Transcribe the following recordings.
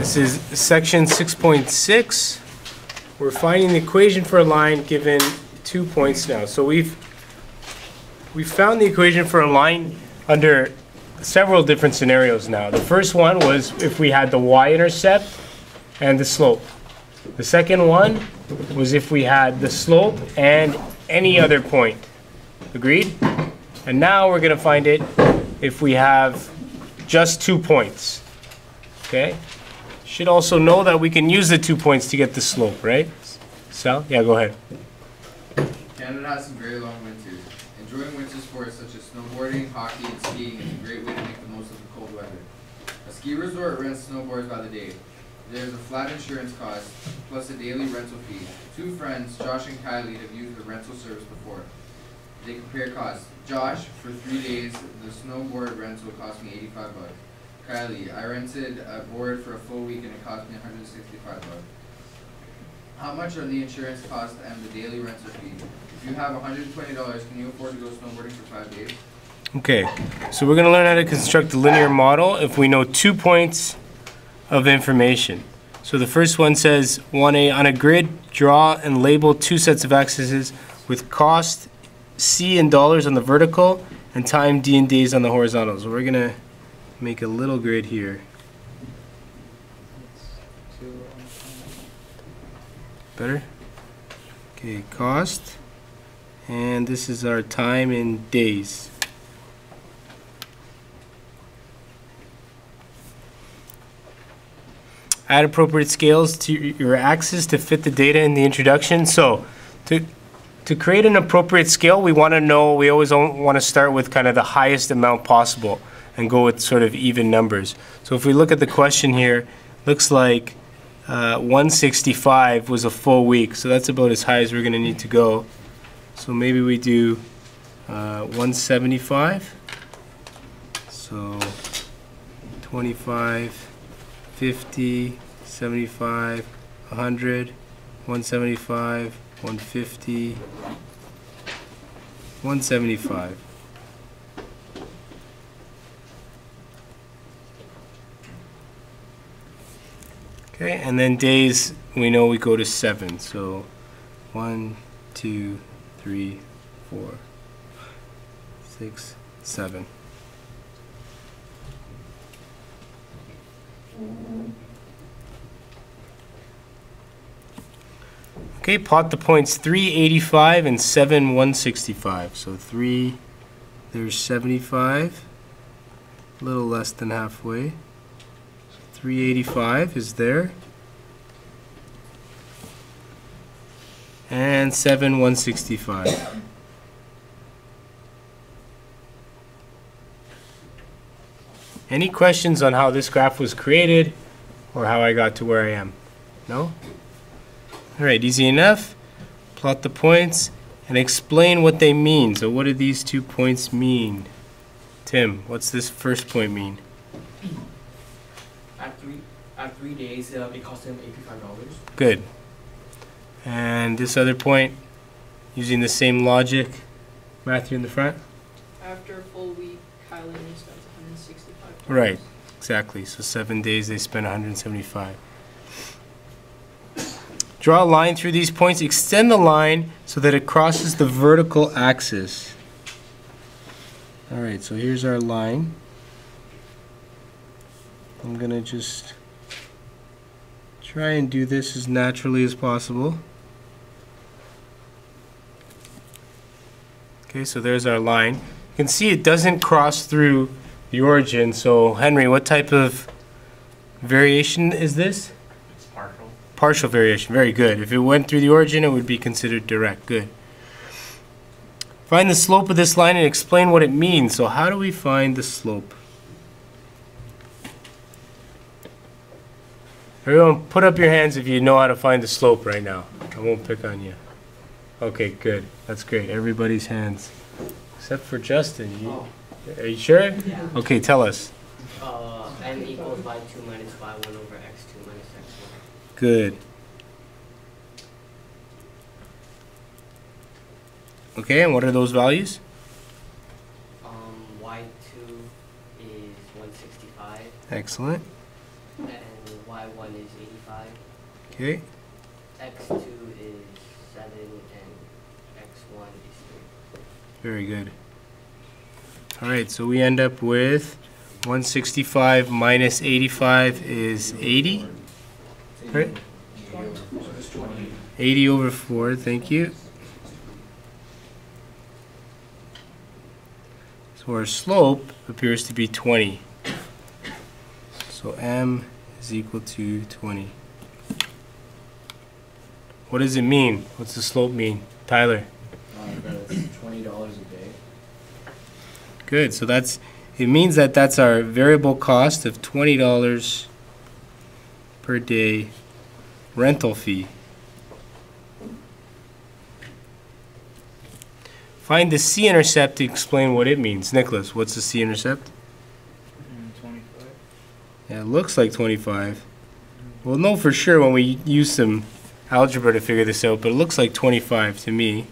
This is section 6.6. We're finding the equation for a line given 2 points now. So we've found the equation for a line under several different scenarios now. The first one was if we had the y-intercept and the slope. The second one was if we had the slope and any other point. Agreed? And now we're going to find it if we have just 2 points. Okay? Should also know that we can use the 2 points to get the slope, right? Sal? Yeah, go ahead. Canada has some very long winters. Enjoying winter sports such as snowboarding, hockey, and skiing is a great way to make the most of the cold weather. A ski resort rents snowboards by the day. There's a flat insurance cost, plus a daily rental fee. 2 friends, Josh and Kylie, have used the rental service before. They compare costs. Josh, for 3 days, the snowboard rental cost me $85. Kylie, I rented a board for a full week and it cost me $165. How much are the insurance costs and the daily rental fee? If you have $120, can you afford to go snowboarding for 5 days? Okay, so we're going to learn how to construct a linear model if we know 2 points of information. So the first one says 1A, on a grid, draw and label 2 sets of axes with cost C in dollars on the vertical and time D in days on the horizontal. So we're going to make a little grid here. Better? Okay, cost. And this is our time in days. Add appropriate scales to your axis to fit the data in the introduction. So to create an appropriate scale, we want to know, we always want to start with kind of the highest amount possible and go with sort of even numbers. So if we look at the question here, looks like 165 was a full week. So that's about as high as we're going to need to go. So maybe we do 175. So 25, 50, 75, 100, 175, 150, 175. Okay, and then days, we know we go to 7. So 1, 2, 3, 4, 6, 7. Okay, plot the points 3, 85 and 7, 165. So 3, there's 75, a little less than halfway. 385 is there. And 7, 165. Any questions on how this graph was created or how I got to where I am? No? All right, easy enough. Plot the points and explain what they mean. So what do these 2 points mean? Tim, what's this first point mean? At 3 days, it cost him $85. Good. And this other point, using the same logic, Matthew in the front? After a full week, Kylie only spent $165. Right, exactly. So 7 days, they spent 175. Draw a line through these points. Extend the line so that it crosses the vertical axis. All right, so here's our line. I'm going to just try and do this as naturally as possible. Okay, so there's our line. You can see it doesn't cross through the origin. So, Henry, what type of variation is this? It's partial. Partial variation. Very good. If it went through the origin, it would be considered direct. Good. Find the slope of this line and explain what it means. So how do we find the slope? Everyone, put up your hands if you know how to find the slope right now. I won't pick on you. Okay, good. That's great. Everybody's hands. Except for Justin. Are you sure? Yeah. Okay, tell us. N equals y2 minus y1 over x2 minus x1. Good. Okay, and what are those values? Y2 is 165. Excellent. And y1 is 85, Okay. x2 is 7, and x1 is 3. Very good. All right, so we end up with 165 minus 85 is 80. Right? 80 over 4, thank you. So our slope appears to be 20. So m is equal to 20. What does it mean? What's the slope mean? Tyler? That it's $20 a day. Good, so it means that that's our variable cost of $20 per day rental fee. Find the c-intercept to explain what it means. Nicholas, what's the c-intercept? 25. Yeah, it looks like 25. We'll know for sure when we use some algebra to figure this out, but it looks like 25 to me.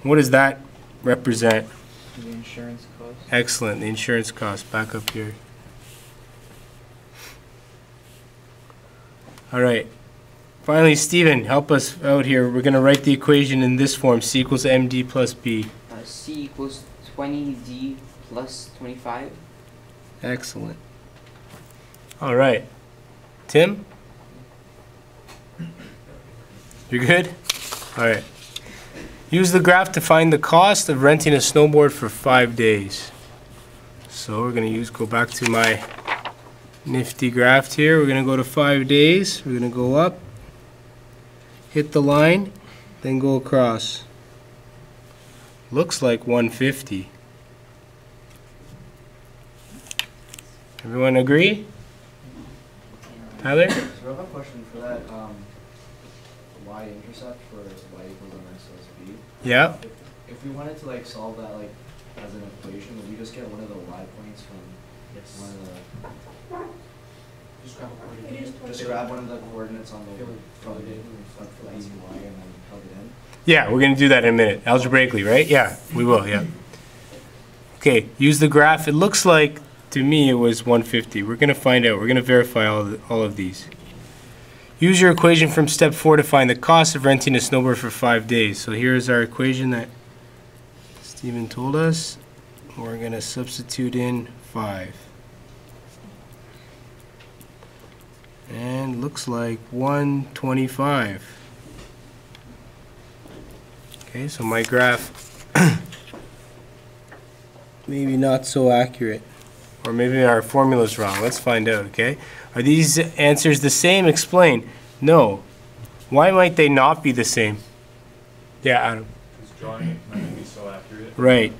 What does that represent? The insurance cost. Excellent, the insurance cost. Back up here. All right. Finally, Stephen, help us out here. We're going to write the equation in this form. C equals md plus b. C equals 20d plus 25. Excellent. All right. Tim? You're good? All right. Use the graph to find the cost of renting a snowboard for 5 days. So we're going to go back to my nifty graph here. We're going to go to 5 days. We're going to go up, hit the line, then go across. Looks like 150. Everyone agree? Tyler? So I have a question for that y-intercept for y equals mx plus b. Yeah. If we wanted to like solve that like as an equation, would we just get one of the y points from one of the just grab one of the coordinates on the from x and y and then plug it in? Yeah, we're going to do that in a minute. Algebraically, right? Yeah, we will, yeah. Okay, use the graph. It looks like, to me, it was 150. We're going to find out. We're going to verify all of these. Use your equation from step 4 to find the cost of renting a snowboard for 5 days. So here's our equation that Stephen told us. We're going to substitute in 5. And looks like 125. Okay, so my graph maybe not so accurate. Or maybe our formula's wrong. Let's find out, okay? Are these answers the same? Explain. No. Why might they not be the same? Yeah, Adam. Because drawing it might not be so accurate. Right.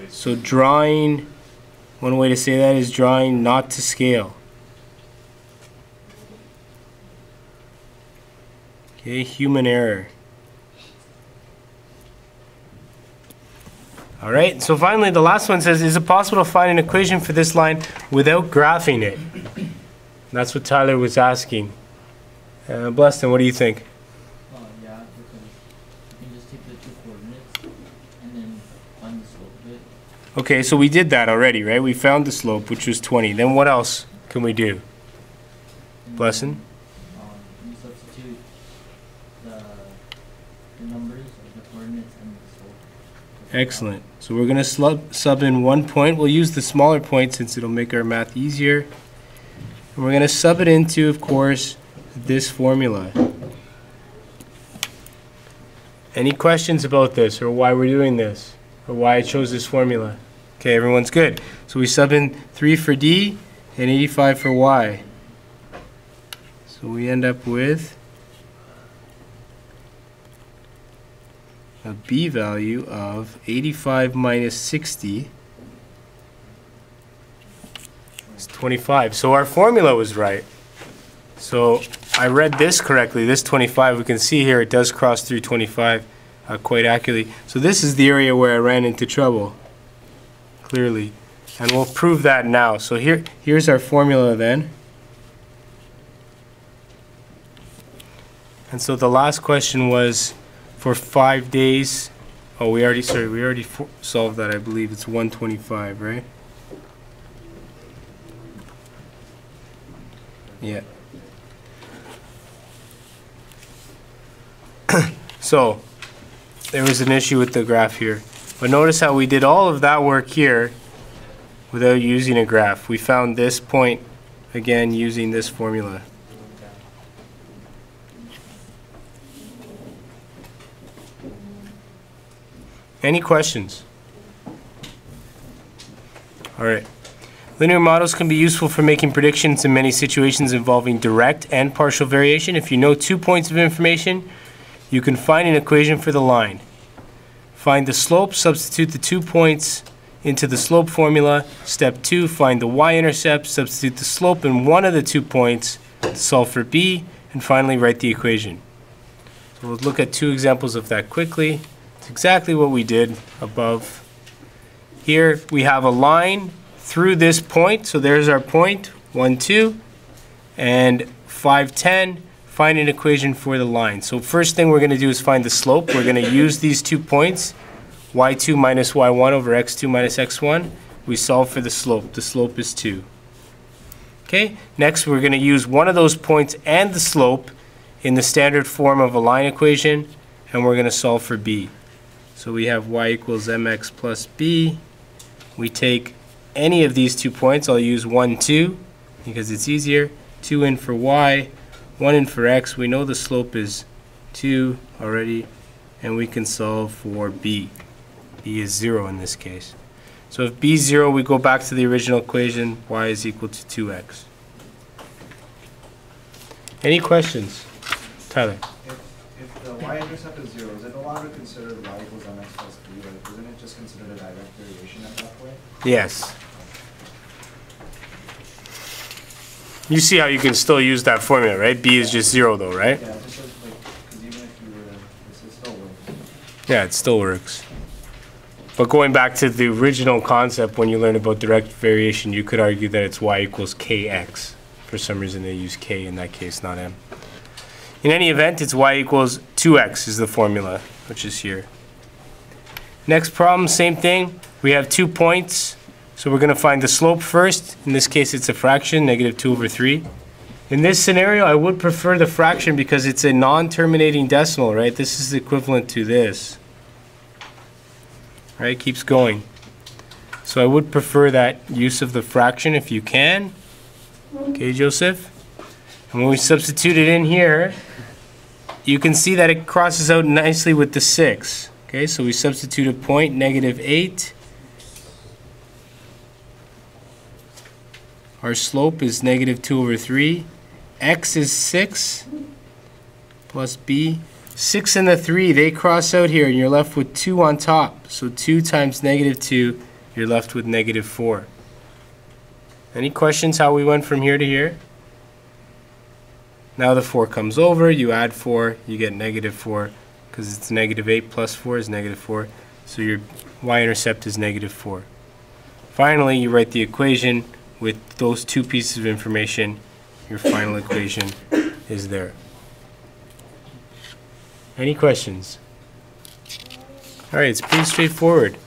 So drawing, one way to say that is drawing not to scale. Okay, human error. All right, so finally the last one says, is it possible to find an equation for this line without graphing it? That's what Tyler was asking. Bleston, what do you think? Yeah, because you can just take the 2 coordinates and then find the slope of it. Okay, so we did that already, right? We found the slope, which was 20. Then what else can we do? And Bleston? you substitute the numbers of the coordinates and the slope. Excellent. So we're going to sub in 1 point. We'll use the smaller point since it'll make our math easier. And we're going to sub it into, of course, this formula. Any questions about this or why we're doing this or why I chose this formula? Okay, everyone's good. So we sub in 3 for D and 85 for Y. So we end up with a B value of 85 minus 60 is 25. So our formula was right. So I read this correctly, this 25. We can see here it does cross through 25 quite accurately. So this is the area where I ran into trouble, clearly. And we'll prove that now. So here's our formula then. And so the last question was for 5 days. Oh, we already solved that. I believe it's 125, right? Yeah. So, there was an issue with the graph here. But notice how we did all of that work here without using a graph. We found this point, again, using this formula. Any questions? All right. Linear models can be useful for making predictions in many situations involving direct and partial variation. If you know 2 points of information, you can find an equation for the line. Find the slope, substitute the 2 points into the slope formula. Step 2, find the y-intercept, substitute the slope in one of the 2 points to solve for b, and finally write the equation. So we'll look at 2 examples of that quickly. It's exactly what we did above. Here we have a line through this point, so there's our point, 1, 2, and 5, 10. Find an equation for the line. So first thing we're going to do is find the slope. We're going to use these 2 points, y2 minus y1 over x2 minus x1. We solve for the slope. The slope is 2. Okay, next we're going to use one of those points and the slope in the standard form of a line equation, and we're going to solve for b. So we have y equals mx plus b. We take any of these 2 points. I'll use 1, 2 because it's easier. 2 in for y, 1 in for x. We know the slope is 2 already, and we can solve for b. b is 0 in this case. So if b is 0, we go back to the original equation, y is equal to 2x. Any questions? Tyler? If the y-intercept is 0, is it no longer considered y equals mx plus b? Like, isn't it just considered a direct variation at that point? Yes. You see how you can still use that formula, right? B is just 0 though, right? Yeah, just like, because even if you were, it still works. Yeah, it still works. But going back to the original concept, when you learn about direct variation, you could argue that it's y equals kx. For some reason they use k in that case, not m. In any event, it's y equals 2x is the formula, which is here. Next problem, same thing. We have 2 points. So we're going to find the slope first. In this case, it's a fraction, negative 2 over 3. In this scenario, I would prefer the fraction because it's a non-terminating decimal, right? This is equivalent to this. Right? It keeps going. So I would prefer that use of the fraction if you can. Okay, Joseph? And when we substitute it in here, you can see that it crosses out nicely with the 6. Okay, so we substitute a point, negative 8. Our slope is negative 2 over 3. X is 6 plus b. 6 and the 3, they cross out here, and you're left with 2 on top. So 2 times negative 2, you're left with negative 4. Any questions how we went from here to here? Now the 4 comes over, you add 4, you get negative 4, because it's negative 8 plus 4 is negative 4. So your y-intercept is negative 4. Finally, you write the equation. With those 2 pieces of information, your final equation is there. Any questions? All right, it's pretty straightforward.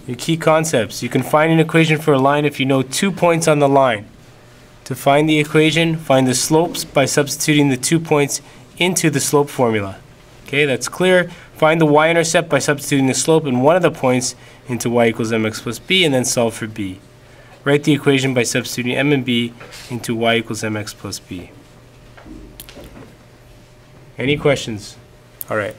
Your key concepts. You can find an equation for a line if you know 2 points on the line. To find the equation, find the slopes by substituting the 2 points into the slope formula. Okay, that's clear. Find the y-intercept by substituting the slope in one of the points into y equals mx plus b, and then solve for b. Write the equation by substituting m and b into y equals mx plus b. Any questions? All right.